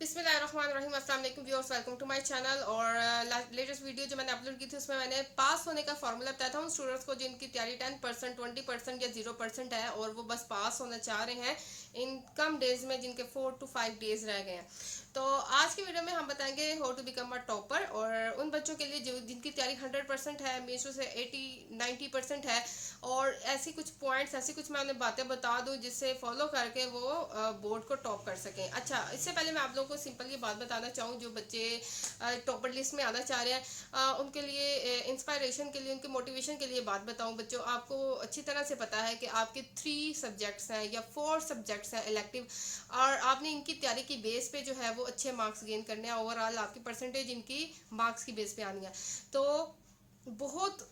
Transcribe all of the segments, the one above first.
बिस्मिल्लाहिर्रहमानिर्रहीम, अस्सलाम वालेकुम viewers, welcome to my channel. और लेटेस्ट वीडियो जो मैंने अपलोड की थी उसमें मैंने पास होने का फॉर्मूला बताया था उन स्टूडेंट्स को जिनकी तैयारी 10%, 20% या 0% है और वो बस पास होना चाह रहे हैं इन कम डेज में, जिनके 4 to 5 डेज रह गए हैं। तो आज की वीडियो में हम बताएंगे how to become a topper, और उन बच्चों के लिए जो जिनकी तैयारी 100% है, मीशो से 80-90% है, और ऐसी कुछ पॉइंट्स, ऐसी कुछ मैं उन्हें बातें बता दूं जिससे फॉलो करके वो बोर्ड को टॉप कर सकें। अच्छा, इससे पहले मैं आप लोगों को सिंपल ये बात बताना चाहूँ, जो बच्चे टॉपर लिस्ट में आना चाह रहे हैं उनके लिए इंस्पायरेशन के लिए, उनके मोटिवेशन के लिए बात बताऊँ। बच्चों, आपको अच्छी तरह से पता है कि आपके 3 सब्जेक्ट्स हैं या 4 सब्जेक्ट्स हैं इलेक्टिव, और आपने इनकी तैयारी की बेस पे जो है वो अच्छे मार्क्स गेन करने हैं। ओवरऑल आपकी परसेंटेज इनकी मार्क्स की बेस पे आनी है, तो बहुत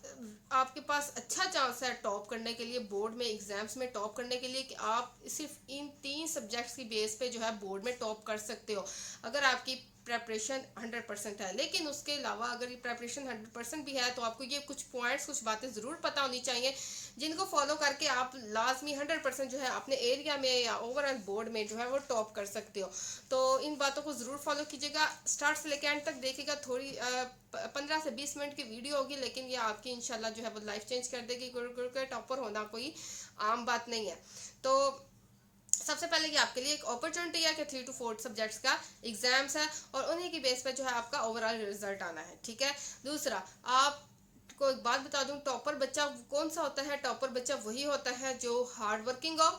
आपके पास अच्छा चांस है टॉप करने के लिए, बोर्ड में एग्जाम्स में टॉप करने के लिए, कि आप सिर्फ इन 3 सब्जेक्ट्स की बेस पे जो है बोर्ड में टॉप कर सकते हो अगर आपकी प्रेपरेशन 100% है। लेकिन उसके अलावा अगर ये प्रेपरेशन 100% भी है तो आपको ये कुछ पॉइंट्स, कुछ बातें ज़रूर पता होनी चाहिए जिनको फॉलो करके आप लाजमी 100% जो है अपने एरिया में या ओवरऑल बोर्ड में जो है वो टॉप कर सकते हो। तो इन बातों को ज़रूर फॉलो कीजिएगा, स्टार्ट से लेकर एंड तक देखिएगा। थोड़ी 15 से 20 मिनट की वीडियो होगी, लेकिन ये आपकी इंशाल्लाह जो है वो लाइफ चेंज कर देगी। गुरु के टॉपर होना कोई आम बात नहीं है। तो सबसे पहले ये आपके लिए एक अपॉर्चुनिटी है कि 3 to 4 सब्जेक्ट्स का एग्जाम्स है, और उन्हीं की बेस पे जो है आपका ओवरऑल रिजल्ट आना है। ठीक है। दूसरा, आप को एक बात बता दूं, टॉपर बच्चा कौन सा होता है? टॉपर बच्चा वही होता है जो हार्ड वर्किंग हो,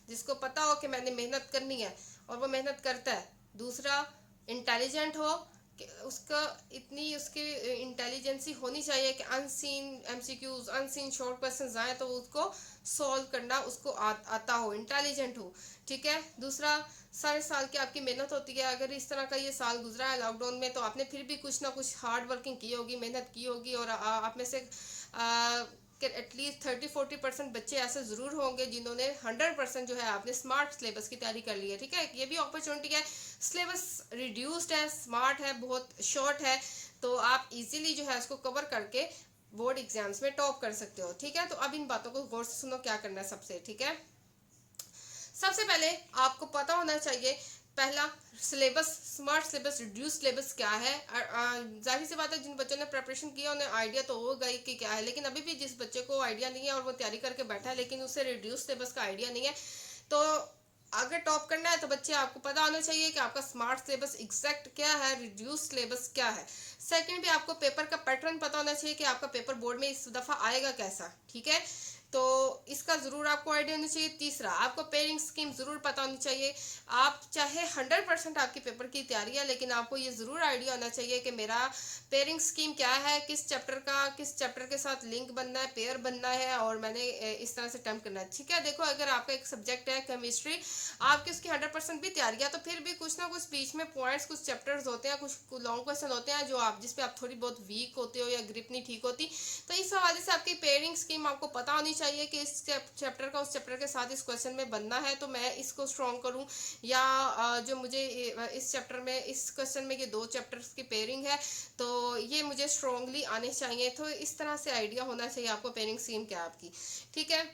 जिसको पता हो कि मैंने मेहनत करनी है और वो मेहनत करता है। दूसरा, इंटेलिजेंट हो, कि उसका इतनी उसकी इंटेलिजेंसी होनी चाहिए कि unseen MCQs, unseen short questions आए तो उसको सॉल्व करना उसको आता हो, इंटेलिजेंट हो। ठीक है। दूसरा, सारे साल की आपकी मेहनत होती है, अगर इस तरह का ये साल गुजरा है लॉकडाउन में तो आपने फिर भी कुछ ना कुछ हार्ड वर्किंग की होगी, मेहनत की होगी, और आप में से कि एटलीस्ट 30-40% बच्चे ऐसे ज़रूर होंगे जिन्होंने 100% जो है आपने स्मार्ट सिलेबस की तैयारी कर ली है। ठीक है। ये भी अपॉर्चुनिटी है, सिलेबस रिड्यूस्ड है, स्मार्ट है, बहुत शॉर्ट है, तो आप इजीली जो है इसको कवर करके बोर्ड एग्जाम्स में टॉप कर सकते हो। ठीक है। तो अब इन बातों को गौर से सुनो, क्या करना है सबसे। ठीक है। सबसे पहले आपको पता होना चाहिए, पहला, syllabus, smart syllabus, reduce syllabus क्या है। जाहिर सी बात है, जिन बच्चों ने प्रिपरेशन किया उन्हें आइडिया तो होगा ही कि क्या है, लेकिन अभी भी जिस बच्चे को आइडिया नहीं है और वो तैयारी करके बैठा है लेकिन उसे रिड्यूस सिलेबस का आइडिया नहीं है, तो अगर टॉप करना है तो बच्चे आपको पता होना चाहिए कि आपका स्मार्ट सिलेबस एग्जैक्ट क्या है, रिड्यूस सिलेबस क्या है। सेकंड भी, आपको पेपर का पैटर्न पता होना चाहिए कि आपका पेपर बोर्ड में इस दफ़ा आएगा कैसा। ठीक है। तो इसका ज़रूर आपको आइडिया होना चाहिए। तीसरा, आपको पेयरिंग स्कीम ज़रूर पता होनी चाहिए। आप चाहे 100% आपकी पेपर की तैयारी है, लेकिन आपको ये ज़रूर आइडिया होना चाहिए कि मेरा पेयरिंग स्कीम क्या है, किस चैप्टर का किस चैप्टर के साथ लिंक बनना है, पेयर बनना है, और मैंने इस तरह से अटेम्प्ट करना है। ठीक है। देखो, अगर आपका एक सब्जेक्ट है केमिस्ट्री, आपकी उसकी 100% भी तैयारी है, तो फिर भी कुछ ना कुछ बीच में पॉइंट्स, कुछ चैप्टर्स होते हैं, कुछ लॉन्ग क्वेश्चन होते हैं जो आप जिस पे आप थोड़ी बहुत वीक होते हो या ग्रिप नहीं ठीक होती, तो इस हवाले से आपकी पेयरिंग स्कीम आपको पता होनी चाहिए कि इस चैप्टर का उस चैप्टर के साथ इस क्वेश्चन में बनना है, तो मैं इसको स्ट्रॉन्ग करूं, या जो मुझे इस चैप्टर में, इस क्वेश्चन में ये 2 चैप्टर्स की पेयरिंग है तो ये मुझे स्ट्रॉन्गली आने चाहिए। तो इस तरह से आइडिया होना चाहिए आपको पेयरिंग स्कीम क्या आपकी। ठीक है।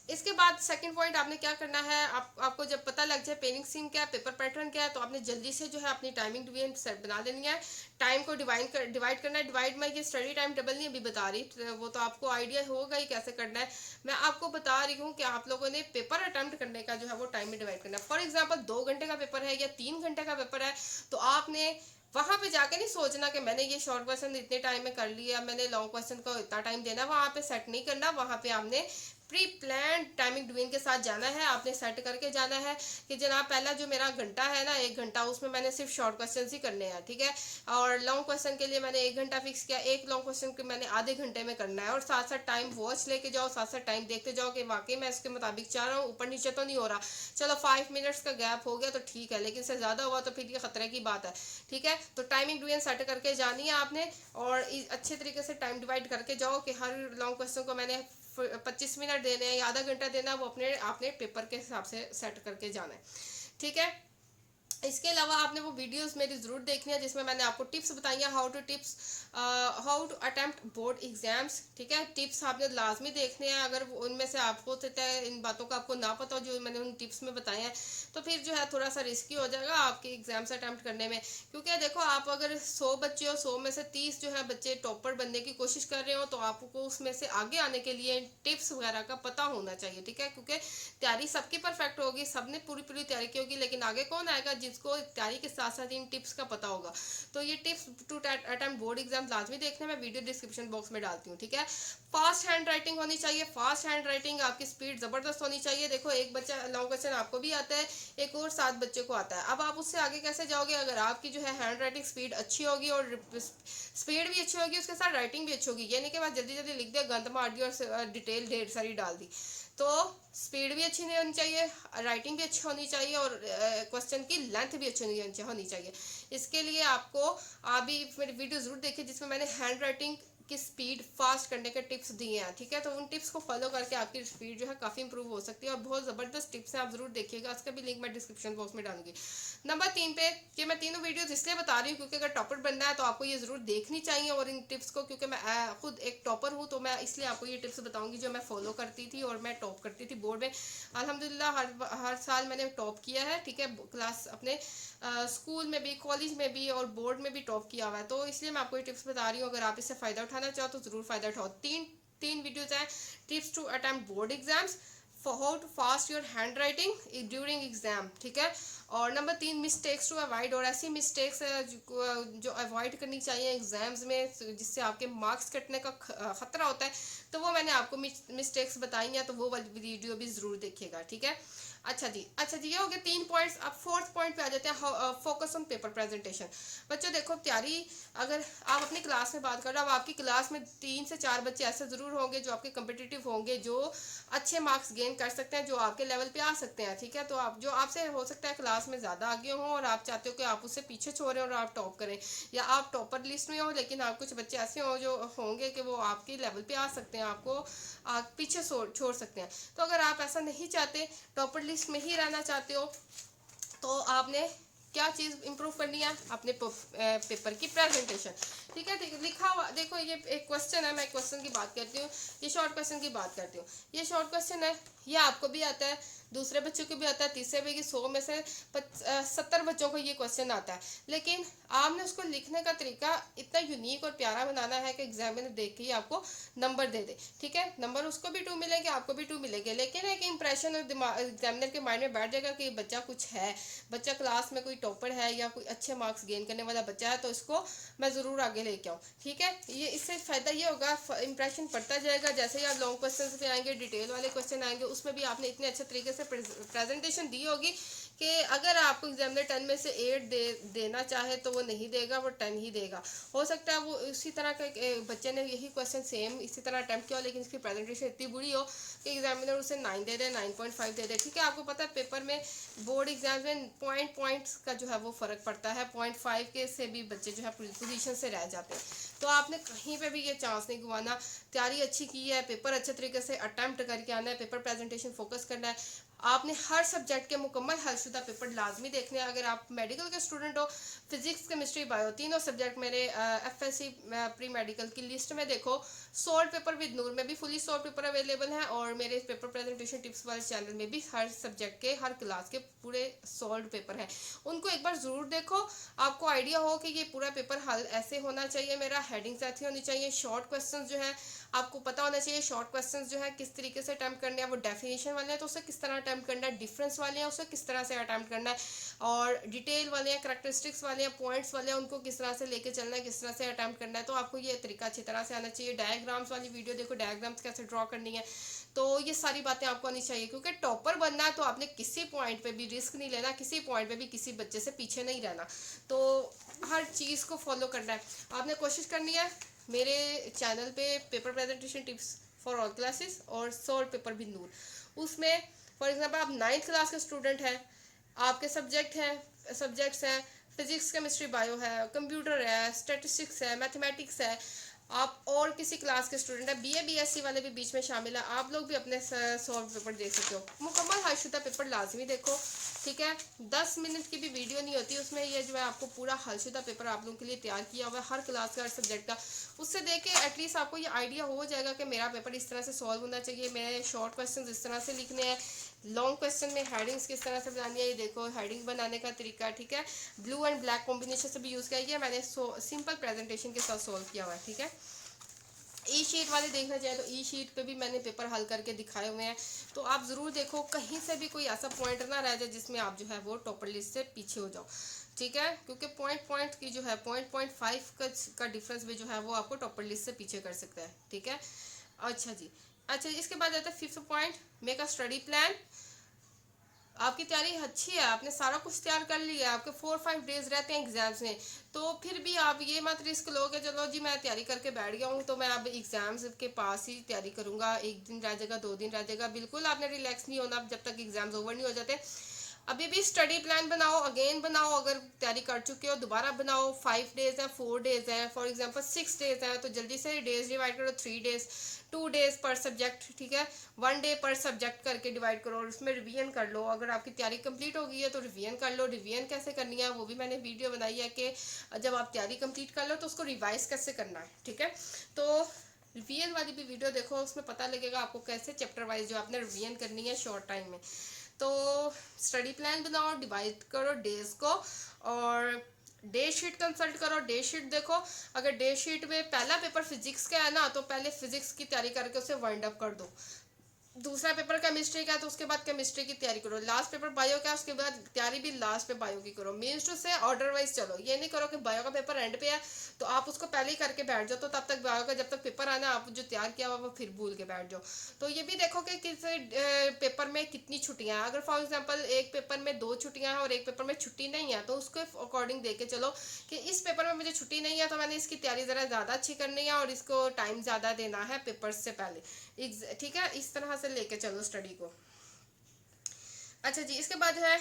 इसके बाद सेकंड पॉइंट आपने क्या करना है, आपको जब पता लग जाए पेयरिंग स्कीम क्या है, पेपर पैटर्न क्या है, तो आपने जल्दी से जो है अपनी टाइमिंग डिवीजन सेट बना लेनी है। टाइम को डिवाइड करना है। डिवाइड में ये स्टडी टाइम टेबल नहीं अभी बता रही, तो वो तो आपको आइडिया होगा ही कैसे करना है। मैं आपको बता रही हूँ कि आप लोगों ने पेपर अटेम्प्ट करने का जो है वो टाइम में डिवाइड करना है। फॉर एग्जाम्पल 2 घंटे का पेपर है या 3 घंटे का पेपर है, तो आपने वहां पे जाके नहीं सोचना कि मैंने ये शॉर्ट क्वेश्चन इतने टाइम में कर लिया, मैंने लॉन्ग क्वेश्चन को इतना टाइम देना, वहां पे सेट नहीं करना। वहां पे आपने प्री प्लान टाइमिंग डिवीजन के साथ जाना है, आपने सेट करके जाना है कि जनाब पहला जो मेरा घंटा है ना, 1 घंटा, उसमें मैंने सिर्फ शॉर्ट क्वेश्चन ही करने हैं। ठीक है। और लॉन्ग क्वेश्चन के लिए मैंने 1 घंटा फिक्स किया, एक लॉन्ग क्वेश्चन के मैंने आधे घंटे में करना है, और साथ साथ टाइम वॉच लेके जाओ, साथ साथ टाइम देखते जाओ कि वाकई मैं इसके मुताबिक चाह रहा हूँ, ऊपर नीचे तो नहीं हो रहा। चलो 5 मिनट्स का गैप हो गया तो ठीक है, लेकिन इससे ज़्यादा हुआ तो फिर ये खतरे की बात है। ठीक है। तो टाइमिंग डिवीजन सेट करके जानी है आपने, और अच्छे तरीके से टाइम डिवाइड करके जाओ कि हर लॉन्ग क्वेश्चन को मैंने 25 मिनट देने हैं या आधा घंटा देना है, वो अपने आपने पेपर के हिसाब से सेट करके जाना है। ठीक है। इसके अलावा आपने वो वीडियोस मेरी ज़रूर देखनी है जिसमें मैंने आपको टिप्स बताई हैं, how to attempt board exams. ठीक है, टिप्स आपने लाजमी देखने हैं। अगर उनमें से आपको सकता है इन बातों का आपको ना पता हो जो मैंने उन टिप्स में बताए हैं, तो फिर जो है थोड़ा सा रिस्की हो जाएगा आपके एग्जाम्स अटेम्प्ट करने में। क्योंकि देखो, आप अगर 100 बच्चे हो, 100 में से 30 जो है बच्चे टॉपर बनने की कोशिश कर रहे हो, तो आपको उसमें से आगे आने के लिए टिप्स वगैरह का पता होना चाहिए। ठीक है, क्योंकि तैयारी सबकी परफेक्ट होगी, सबने पूरी पूरी तैयारी की होगी, लेकिन आगे कौन आएगा जिसको तैयारी के साथ साथ इन टिप्स का पता होगा। तो ये tips to attempt board exam लाजमी देखने में वीडियो डिस्क्रिप्शन बॉक्स में डालती हूँ। ठीक है, फास्ट हैंड राइटिंग होनी चाहिए। फास्ट हैंड राइटिंग, आपकी स्पीड जबरदस्त होनी चाहिए। देखो, एक बच्चा लॉन्ग क्वेश्चन आपको भी आता है, एक और 7 बच्चे को आता है। अब आप उससे आगे कैसे जाओगे? अगर आपकी जो है हैंड राइटिंग स्पीड अच्छी होगी और स्पीड भी अच्छी होगी, उसके साथ राइटिंग भी अच्छी होगी। ये नहीं कि बस जल्दी जल्दी लिख दिया, गंद मार दी और डिटेल ढेर सारी डाल दी। तो स्पीड भी अच्छी नहीं होनी चाहिए, राइटिंग भी अच्छी होनी चाहिए, और क्वेश्चन की लेंथ भी अच्छी होनी चाहिए। इसके लिए आपको आप भी मेरी वीडियो ज़रूर देखिए जिसमें मैंने हैंड राइटिंग की स्पीड फास्ट करने के टिप्स दिए हैं। ठीक है, तो उन टिप्स को फॉलो करके आपकी स्पीड जो है काफ़ी इंप्रूव हो सकती है, और बहुत ज़बरदस्त टिप्स हैं, आप ज़रूर देखिएगा। उसका भी लिंक मैं डिस्क्रिप्शन बॉक्स में डालूंगी। नंबर 3 पे, कि मैं तीनों वीडियोस इसलिए बता रही हूँ क्योंकि अगर टॉपर बनना है तो आपको ये ज़रूर देखनी चाहिए, और इन टिप्स को, क्योंकि मैं खुद एक टॉपर हूँ, तो मैं इसलिए आपको ये टिप्स बताऊंगी जो मैं फॉलो करती थी और मैं टॉप करती थी बोर्ड में। अल्हम्दुलिल्लाह हर साल मैंने टॉप किया है। ठीक है, क्लास अपने स्कूल में भी, कॉलेज में भी और बोर्ड में भी टॉप किया हुआ है। तो इसलिए मैं आपको ये टिप्स बता रही हूँ। अगर आप इससे फ़ायदा उठाना चाहो तो ज़रूर फ़ायदा उठाओ। तीन तीन वीडियोज़ हैं, tips to attempt board exams, how to fast your handwriting during exam. ठीक है, और नंबर 3, मिस्टेक्स टू अवॉइड, और ऐसी मिस्टेक्स जो अवॉइड करनी चाहिए एग्जाम्स में जिससे आपके मार्क्स कटने का खतरा होता है, तो वो मैंने आपको मिस्टेक्स बताई हैं, तो वो वाली वीडियो भी ज़रूर देखिएगा। ठीक है, अच्छा जी, ये हो गया 3 पॉइंट्स। अब 4th पॉइंट पे आ जाते हैं, फोकस ऑन पेपर प्रेजेंटेशन। बच्चों देखो, तैयारी अगर आप अपनी क्लास में बात कर रहे हो, अब आपकी क्लास में 3 से 4 बच्चे ऐसे ज़रूर होंगे जो आपके कम्पिटिटिव होंगे, जो अच्छे मार्क्स गेन कर सकते हैं, जो आपके लेवल पे आ सकते हैं। ठीक है, तो आप जो आपसे हो सकता है क्लास में ज़्यादा आगे हों, और आप चाहते हो कि आप उससे पीछे छोड़ें और आप टॉप करें, या आप टॉपर लिस्ट में हो लेकिन आप कुछ बच्चे ऐसे हों जो होंगे कि वो आपके लेवल पे आ सकते हैं, आपको आप पीछे छोड़ सकते हैं। तो अगर आप ऐसा नहीं चाहते, टॉपर लिस्ट में ही रहना चाहते हो, तो आपने क्या चीज़ इंप्रूव करनी है? अपने पेपर की प्रेजेंटेशन। ठीक है, लिखा हुआ देखो, ये एक क्वेश्चन है, मैं क्वेश्चन की बात करती हूँ, ये शॉर्ट क्वेश्चन की बात करती हूँ। ये शॉर्ट क्वेश्चन है, ये आपको भी आता है, दूसरे बच्चों को भी आता है, तीसरे भी, 100 में से 70 बच्चों को ये क्वेश्चन आता है, लेकिन आपने उसको लिखने का तरीका इतना यूनिक और प्यारा बनाना है कि एग्जामिनर देख के ही आपको नंबर दे दे। ठीक है, नंबर उसको भी 2 मिलेंगे, आपको भी 2 मिलेंगे, लेकिन एक इंप्रेशन एग्जामिनर के माइंड में बैठ जाएगा कि बच्चा कुछ है, बच्चा क्लास में कोई टॉपर है या कोई अच्छे मार्क्स गेन करने वाला बच्चा है, तो इसको मैं ज़रूर आगे लेके आऊँ। ठीक है, ये इससे फ़ायदा ये होगा, इंप्रेशन पड़ता जाएगा। जैसे ही आप लॉन्ग क्वेश्चन पे आएंगे, डिटेल वाले क्वेश्चन आएंगे, उसमें भी आपने इतने अच्छे तरीके से प्रेजेंटेशन दी होगी कि अगर आपको एग्जामिनर 10 में से 8 देना चाहे तो वो नहीं देगा, वो 10 ही देगा। हो सकता है वो इसी तरह का बच्चे ने यही क्वेश्चन सेम इसी तरह अटैम्प्ट किया, लेकिन इसकी प्रेजेंटेशन इतनी बुरी हो कि एग्जामिनर उसे 9 दे दे, 9.5 दे दे। ठीक है, आपको पता है पेपर में, बोर्ड एग्जाम में पॉइंट्स का जो है वो फ़र्क पड़ता है, 0.5 के से भी बच्चे जो है पोजीशन से रह जाते हैं। तो आपने कहीं पे भी ये चांस नहीं गंवाना। तैयारी अच्छी की है, पेपर अच्छे तरीके से अटैम्प्ट करके आना है, पेपर प्रेजेंटेशन फोकस करना है। आपने हर सब्जेक्ट के मुकम्मल हलशुदा पेपर लाजमी देखने हैं। अगर आप मेडिकल के स्टूडेंट हो, फिजिक्स केमिस्ट्री बायो तीनों सब्जेक्ट मेरे FSC प्री मेडिकल की लिस्ट में देखो, सॉल्व पेपर विद नूर में भी फुली सॉल्व पेपर अवेलेबल है, और मेरे पेपर प्रेजेंटेशन टिप्स वाले चैनल में भी हर सब्जेक्ट के, हर क्लास के पूरे सॉल्व पेपर हैं। उनको एक बार ज़रूर देखो, आपको आइडिया हो कि ये पूरा पेपर हल ऐसे होना चाहिए, मेरा हेडिंग्स ऐसी होनी चाहिए, शॉर्ट क्वेश्चन जो है आपको पता होना चाहिए, शॉर्ट क्वेश्चंस जो है किस तरीके से अटैम्प्ट करने हैं, वो डेफिनेशन वाले हैं तो उसे किस तरह अटैम्प्ट करना है, डिफरेंस वाले हैं उसे किस तरह से अटैम्प्ट करना है, और डिटेल वाले हैं, करैक्टरिस्टिक्स वाले हैं, पॉइंट्स वाले हैं, उनको किस तरह से लेके चलना है, किस तरह से अटैम्प्ट करना है। तो आपको ये तरीका अच्छी तरह से आना चाहिए। डायग्राम्स वाली वीडियो देखो, डायग्राम्स कैसे ड्रॉ करनी है, तो ये सारी बातें आपको आनी चाहिए। क्योंकि टॉपर बनना है तो आपने किसी पॉइंट पे भी रिस्क नहीं लेना, किसी पॉइंट पे भी किसी बच्चे से पीछे नहीं रहना, तो हर चीज़ को फॉलो करना है। आपने कोशिश करनी है मेरे चैनल पे paper presentation tips for all classes और सॉल्व पेपर विद नूर, उसमें फॉर एग्जांपल आप 9th क्लास के स्टूडेंट हैं, आपके सब्जेक्ट्स हैं फिजिक्स केमिस्ट्री बायो है, कंप्यूटर है, स्टैटिस्टिक्स है, मैथमेटिक्स है, आप और किसी क्लास के स्टूडेंट है, बीए बीएससी वाले भी बीच में शामिल है, आप लोग भी अपने सॉल्व पेपर देख सकते हो। मुकम्मल हलशुदा पेपर लाजमी देखो, ठीक है। 10 मिनट की भी वीडियो नहीं होती उसमें, ये जो है आपको पूरा हलशुदा पेपर आप लोगों के लिए तैयार किया हुआ है, हर क्लास का, हर सब्जेक्ट का। उससे देख के एटलीस्ट आपको ये आइडिया हो जाएगा कि मेरा पेपर इस तरह से सॉल्व होना चाहिए, मेरे शॉर्ट क्वेश्चन इस तरह से लिखने हैं, लॉन्ग क्वेश्चन में हेडिंग्स किस तरह से बनानी है। ये देखो हेडिंग बनाने का तरीका, ठीक है। ब्लू एंड ब्लैक कॉम्बिनेशन से भी यूज़ किया गया, मैंने सिंपल प्रेजेंटेशन के साथ सॉल्व किया हुआ है, ठीक है। ई शीट वाले देखना चाहे तो ई शीट पे भी मैंने पेपर हल करके दिखाए हुए हैं, तो आप ज़रूर देखो, कहीं से भी कोई ऐसा पॉइंट ना रह जाए जिसमें आप जो है वो टॉपर लिस्ट से पीछे हो जाओ, ठीक है। क्योंकि पॉइंट की जो है 0.5 का डिफरेंस भी जो है वो आपको टॉपर लिस्ट से पीछे कर सकता है, ठीक है। अच्छा जी, अच्छा इसके बाद आता है 5th point, make a study plan. आपकी तैयारी अच्छी है, आपने सारा कुछ तैयार कर लिया है, आपके 4-5 डेज रहते हैं एग्जाम्स में, तो फिर भी आप ये मत रिस्क लो कि चलो जी मैं तैयारी करके बैठ गया हूँ तो मैं अब एग्जाम्स के पास ही तैयारी करूंगा, एक दिन रह जाएगा, 2 दिन रह जाएगा। बिल्कुल आपने रिलैक्स नहीं होना जब तक एग्जाम्स ओवर नहीं हो जाते। अभी भी स्टडी प्लान बनाओ, अगेन बनाओ, अगर तैयारी कर चुके हो दोबारा बनाओ। 5 डेज है, 4 डेज है, फॉर एग्जांपल 6 डेज है, तो जल्दी से डेज डिवाइड करो, 3 डेज, 2 डेज पर सब्जेक्ट, ठीक है। 1 डे पर सब्जेक्ट करके डिवाइड करो और उसमें रिवीजन कर लो। अगर आपकी तैयारी कंप्लीट हो गई है तो रिवीजन कर लो। रिवीजन कैसे करनी है वो भी मैंने वीडियो बनाई है कि जब आप तैयारी कंप्लीट कर लो तो उसको रिवाइज कैसे करना है, ठीक है। तो रिवीजन वाली भी वीडियो देखो, उसमें पता लगेगा आपको कैसे चैप्टर वाइज जो आपने रिवीजन करनी है शॉर्ट टाइम में। तो स्टडी प्लान बनाओ, डिवाइड करो डेज को, और डे शीट कंसल्ट करो, डे शीट देखो। अगर डे शीट में पहला पेपर फिजिक्स का है ना, तो पहले फिजिक्स की तैयारी करके उसे वाइंड अप कर दो। दूसरा पेपर केमिस्ट्री का है तो उसके बाद केमिस्ट्री की तैयारी करो। लास्ट पेपर बायो का है, उसके बाद तैयारी भी लास्ट पे बायो की करो। मीन्स टू से ऑर्डर वाइज चलो, ये नहीं करो कि बायो का पेपर एंड पे है तो आप उसको पहले ही करके बैठ जाओ, तो तब तक बायो का जब तक पेपर आना आप जो तैयार किया हुआ वो फिर भूल के बैठ जाओ। तो ये भी देखो कि किस पेपर में कितनी छुट्टियां हैं। अगर फॉर एग्जाम्पल एक पेपर में 2 छुट्टियां हैं और एक पेपर में छुट्टी नहीं है, तो उसके अकॉर्डिंग देख के चलो कि इस पेपर में मुझे छुट्टी नहीं है तो मैंने इसकी तैयारी ज़रा ज़्यादा अच्छी करनी है और इसको टाइम ज़्यादा देना है पेपर्स से पहले, ठीक है। इस तरह से लेके चलो स्टडी को। अच्छा जी, इसके बाद है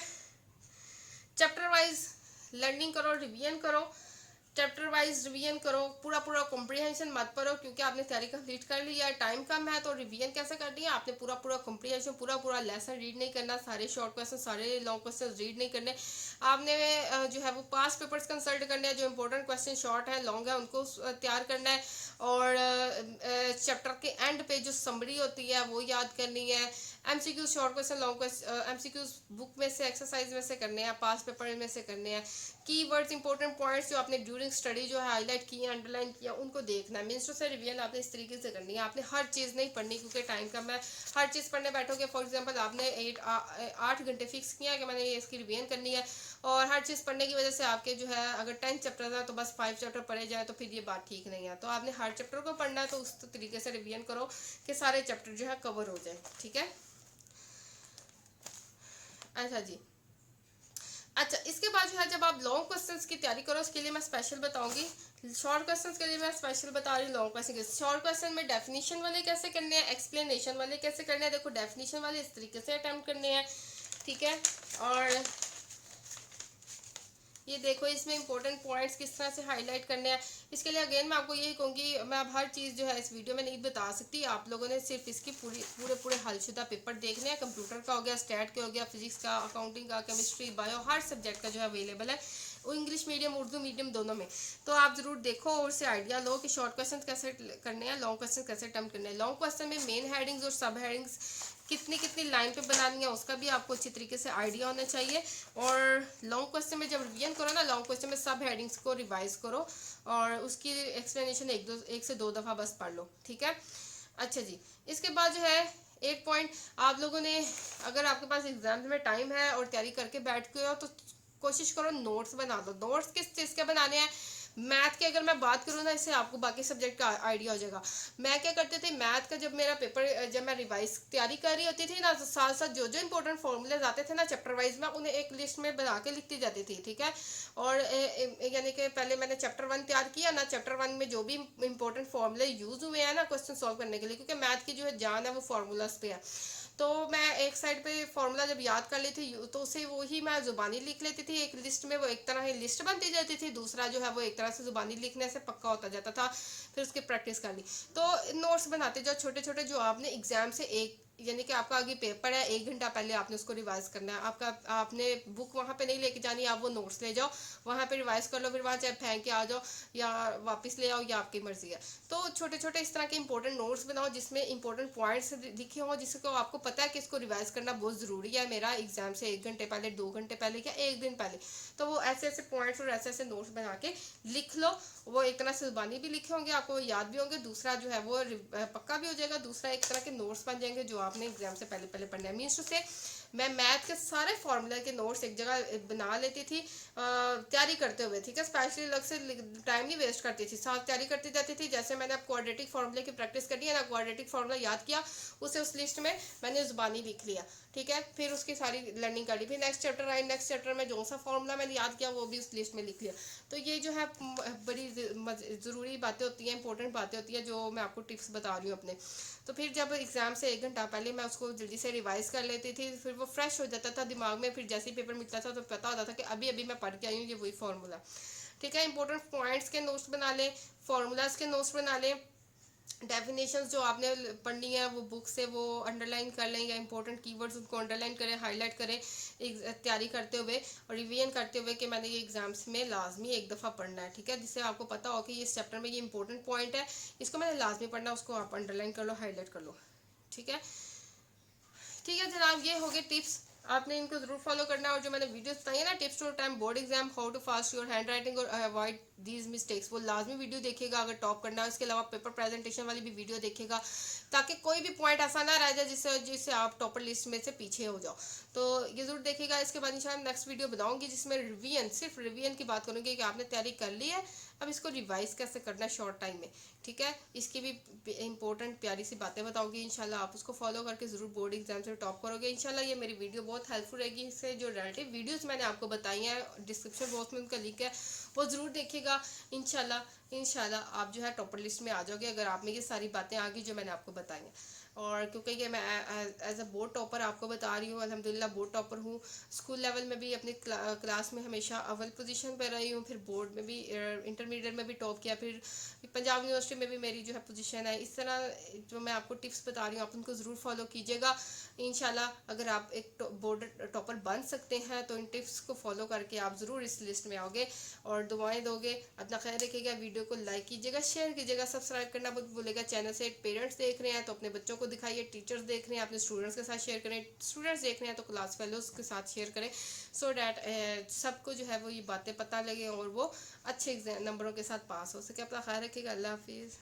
चैप्टर वाइज लर्निंग करो, रिवीजन करो। चैप्टर वाइज रिवीजन करो, पूरा पूरा कॉम्प्रिहेंशन मत करो, क्योंकि आपने तैयारी कंप्लीट कर ली है, टाइम कम है, तो रिवीजन कैसे करनी है। आपने पूरा पूरा कॉम्प्रिहेंशन, पूरा पूरा लेसन रीड नहीं करना, सारे शॉर्ट क्वेश्चन, सारे लॉन्ग क्वेश्चन रीड नहीं करने। आपने जो है वो पास पेपर्स कंसल्ट करने हैं, जो इंपॉर्टेंट क्वेश्चन शॉर्ट है लॉन्ग है उनको तैयार करना है, और चैप्टर के एंड पे जो समरी होती है वो याद करनी है। MCQs short question, long question, MCQs book में से, एक्सरसाइज में से करने हैं, पास पेपर में से करने हैं। कीवर्ड्स, इंपॉर्टेंट पॉइंट्स जो आपने ड्यूरिंग स्टडी जो है हाईलाइट किए, अंडरलाइन किया, उनको देखना है। मीन्स टू से रिवीजन आपने इस तरीके से करनी है। आपने हर चीज़ नहीं पढ़नी क्योंकि टाइम कम है। हर चीज़ पढ़ने बैठोगे, फॉर एग्जांपल आपने 8 घंटे फिक्स किया कि मैंने ये इसकी रिवीजन करनी है, और हर चीज़ पढ़ने की वजह से आपके जो है अगर 10 चैप्टर है तो बस 5 चैप्टर पढ़े जाए तो फिर ये बात ठीक नहीं है। तो आपने हर चैप्टर को पढ़ना है, तो उस तरीके से रिवीजन करो कि सारे चैप्टर जो है कवर हो जाए, ठीक है। अच्छा जी, अच्छा इसके बाद जो है जब आप लॉन्ग क्वेश्चंस की तैयारी करो उसके लिए मैं स्पेशल बताऊंगी। शॉर्ट क्वेश्चंस के लिए मैं स्पेशल बता रही हूँ, लॉन्ग क्वेश्चन के शॉर्ट क्वेश्चन में डेफिनेशन वाले कैसे करने हैं, एक्सप्लेनेशन वाले कैसे करने हैं। देखो डेफिनेशन वाले इस तरीके से अटेम्प्ट करने हैं, ठीक है। और ये देखो इसमें इंपॉर्टेंट पॉइंट्स किस तरह से हाईलाइट करने हैं। इसके लिए अगेन मैं आपको यही कहूँगी, मैं अब हर चीज़ जो है इस वीडियो में नहीं बता सकती। आप लोगों ने सिर्फ इसकी पूरे हलशुदा पेपर देखने हैं। कंप्यूटर का हो गया, स्टैट का हो गया, फिजिक्स का, अकाउंटिंग का, केमिस्ट्री, बायो, हर सब्जेक्ट का जो है अवेलेबल है, वो इंग्लिश मीडियम उर्दू मीडियम दोनों में। तो आप ज़रूर देखो और उससे आइडिया लो कि शॉर्ट क्वेश्चन कैसे करने हैं, लॉन्ग क्वेश्चन कैसे अटेम्प्ट करने हैं। लॉन्ग क्वेश्चन में मेन हेडिंग्स और सब हेडिंग्स कितनी कितनी लाइन पे बनानी है उसका भी आपको अच्छी तरीके से आइडिया होना चाहिए। और लॉन्ग क्वेश्चन में जब रिवीजन करो ना, लॉन्ग क्वेश्चन में सब हेडिंग्स को रिवाइज करो और उसकी एक्सप्लेनेशन एक से दो दफ़ा बस पढ़ लो, ठीक है। अच्छा जी, इसके बाद जो है एक पॉइंट आप लोगों ने, अगर आपके पास एग्जाम में टाइम है और तैयारी करके बैठ के हो तो कोशिश करो नोट्स बना दो। नोट्स किस चीज़ के बनाने हैं, मैथ की अगर मैं बात करूँ ना, इससे आपको बाकी सब्जेक्ट का आइडिया हो जाएगा। मैं क्या करती थी, मैथ का जब मेरा पेपर, जब मैं रिवाइज तैयारी कर रही होती थी ना, तो साथ साथ जो जो इंपॉर्टेंट फॉर्मूलेज आते थे ना चैप्टर वाइज में, उन्हें एक लिस्ट में बना के लिखती जाती थी, ठीक है। और यानी कि पहले मैंने चैप्टर 1 तैयार किया ना, चैप्टर 1 में जो भी इंपॉर्टेंट फॉर्मूले यूज हुए हैं ना क्वेश्चन सॉल्व करने के लिए, क्योंकि मैथ की जो है जान है वो फार्मूलाज पे है, तो मैं एक साइड पे फॉर्मूला जब याद कर लेती थी तो उसे वही मैं ज़ुबानी लिख लेती थी, एक लिस्ट में वो एक तरह की लिस्ट बनती जाती थी, दूसरा जो है वो एक तरह से ज़ुबानी लिखने से पक्का होता जाता था। फिर उसकी प्रैक्टिस कर ली। तो नोट्स बनाते जाओ छोटे छोटे, जो आपने एग्जाम से एक, यानी कि आपका आगे पेपर है, 1 घंटा पहले आपने उसको रिवाइज करना है। आपका आपने बुक वहाँ पे नहीं लेके जानी, आप वो नोट्स ले जाओ, वहाँ पे रिवाइज कर लो, फिर वहाँ चाहे फेंक के आ जाओ या वापस ले आओ, या आपकी मर्जी है। तो छोटे छोटे इस तरह के इंपॉर्टेंट नोट्स बनाओ जिसमें इंपॉर्टेंट पॉइंट्स लिखे हों, जिसको आपको पता है कि इसको रिवाइज करना बहुत ज़रूरी है मेरा एग्जाम से 1 घंटे पहले, 2 घंटे पहले या 1 दिन पहले। तो वो ऐसे ऐसे पॉइंट्स और ऐसे ऐसे नोट्स बना के लिख लो। वो एक तरह से ज़ुबानी भी लिखे होंगे, आपको याद भी होंगे, दूसरा जो है वो पक्का भी हो जाएगा, दूसरा एक तरह के नोट्स बन जाएंगे जो आपने एग्जाम से पहले पहले पढ़ना है। मीन्स टू से मैं मैथ के सारे फार्मूला के नोट्स एक जगह बना लेती थी तैयारी करते हुए, ठीक है। स्पेशली अलग से टाइम नहीं वेस्ट करती थी, साथ तैयारी करती जाती थी। जैसे मैंने अब क्वाड्रेटिक फार्मूले की प्रैक्टिस करनी है ना, क्वाड्रेटिक फार्मूला याद किया, उसे उस लिस्ट में मैंने ज़ुबानी लिख लिया, ठीक है। फिर उसकी सारी लर्निंग कर ली, फिर next chapter I, next chapter में जो सा फार्मूला मैंने याद किया वो भी उस लिस्ट में लिख लिया। तो ये जो है बड़ी ज़रूरी बातें होती हैं, इंपॉर्टेंट बातें होती हैं जो मैं आपको टिप्स बता रही हूँ अपने। तो फिर जब एग्ज़ाम से 1 घंटा पहले मैं उसको जल्दी से रिवाइज कर लेती थी, फिर वो फ्रेश हो जाता था दिमाग में, फिर जैसे ही पेपर मिलता था तो पता होता था कि अभी अभी मैं पढ़ के आई हूँ, ये वही फार्मूला, ठीक है। इंपॉर्टेंट पॉइंट्स के नोट्स बना लें, फार्मूलाज के नोट्स बना लें, डेफिनेशंस जो आपने पढ़नी है वो बुक से वो अंडरलाइन कर लें, या इंपॉर्टेंट कीवर्ड्स उनको अंडरलाइन करें, हाईलाइट करें तैयारी करते हुए और रिवीजन करते हुए कि मैंने ये एग्जाम्स में लाजमी एक दफ़ा पढ़ना है, ठीक है। जिससे आपको पता हो कि इस चैप्टर में ये इंपॉर्टेंट पॉइंट है, इसको मैंने लाजमी पढ़ना है, उसको आप अंडरलाइन कर लो, हाईलाइट कर लो, ठीक है। ठीक है जनाब, ये हो गए टिप्स, आपने इनको जरूर फॉलो करना है। और जो मैंने वीडियोस बताई है ना, tips to time board exam, how to fast your handwriting और अवॉइड दीज मिस्टेक्स, वो लाजमी वीडियो देखिएगा अगर टॉप करना है। उसके अलावा पेपर प्रेजेंटेशन वाली भी वीडियो देखिएगा, ताकि कोई भी पॉइंट ऐसा ना रह जाए जिससे जिससे आप टॉपर लिस्ट में से पीछे हो जाओ। तो ये जरूर देखिएगा। इसके बाद इंशाल्लाह नेक्स्ट वीडियो बनाऊंगी जिसमें रिवीजन, सिर्फ रिवीजन की बात करूंगी कि आपने तैयारी कर ली है, अब इसको रिवाइज कैसे करना है शॉर्ट टाइम में, ठीक है। इसकी भी इंपॉर्टेंट प्यारी सी बातें बताऊंगी इंशाल्लाह, आप उसको फॉलो करके ज़रूर बोर्ड एग्जाम से टॉप करोगे इंशाल्लाह। ये मेरी वीडियो बहुत हेल्पफुल रहेगी। इससे जो रिलेटिव वीडियोस मैंने आपको बताई हैं डिस्क्रिप्शन बॉक्स में उनका लिंक है, वो ज़रूर देखिएगा इंशाल्लाह। इंशाल्लाह आप जो है टॉपर लिस्ट में आ जाओगे अगर आप में ये सारी बातें आ गई जो मैंने आपको बताई हैं। और क्योंकि ये मैं एज अ बोर्ड टॉपर आपको बता रही हूँ, अल्हम्दुलिल्लाह बोर्ड टॉपर हूँ। स्कूल लेवल में भी अपने क्लास में हमेशा अव्वल पोजीशन पर रही हूँ, फिर बोर्ड में भी इंटरमीडिएट में भी टॉप किया, फिर पंजाब यूनिवर्सिटी में भी मेरी जो है पोजीशन है। इस तरह जो मैं आपको टिप्स बता रही हूँ आप उनको ज़रूर फॉलो कीजिएगा इंशाल्लाह। अगर आप एक बोर्ड टॉपर बन सकते हैं तो इन टिप्स को फॉलो करके आप ज़रूर इस लिस्ट में आओगे और दुआएं दोगे। अपना ख्याल रखिएगा, वीडियो को लाइक कीजिएगा, शेयर कीजिएगा, सब्सक्राइब करना मत भूलिएगा। चैनल से पेरेंट्स देख रहे हैं तो अपने बच्चों को दिखाइए, टीचर्स देख रहे हैं अपने स्टूडेंट्स के साथ शेयर करें, स्टूडेंट्स देख रहे हैं तो क्लास फेलोज के साथ शेयर करें, सो डैट सबको जो है वो ये बातें पता लगे और वो अच्छे नंबरों के साथ पास हो सके। अपना ख्याल रखिएगा, अल्लाह हाफिज़।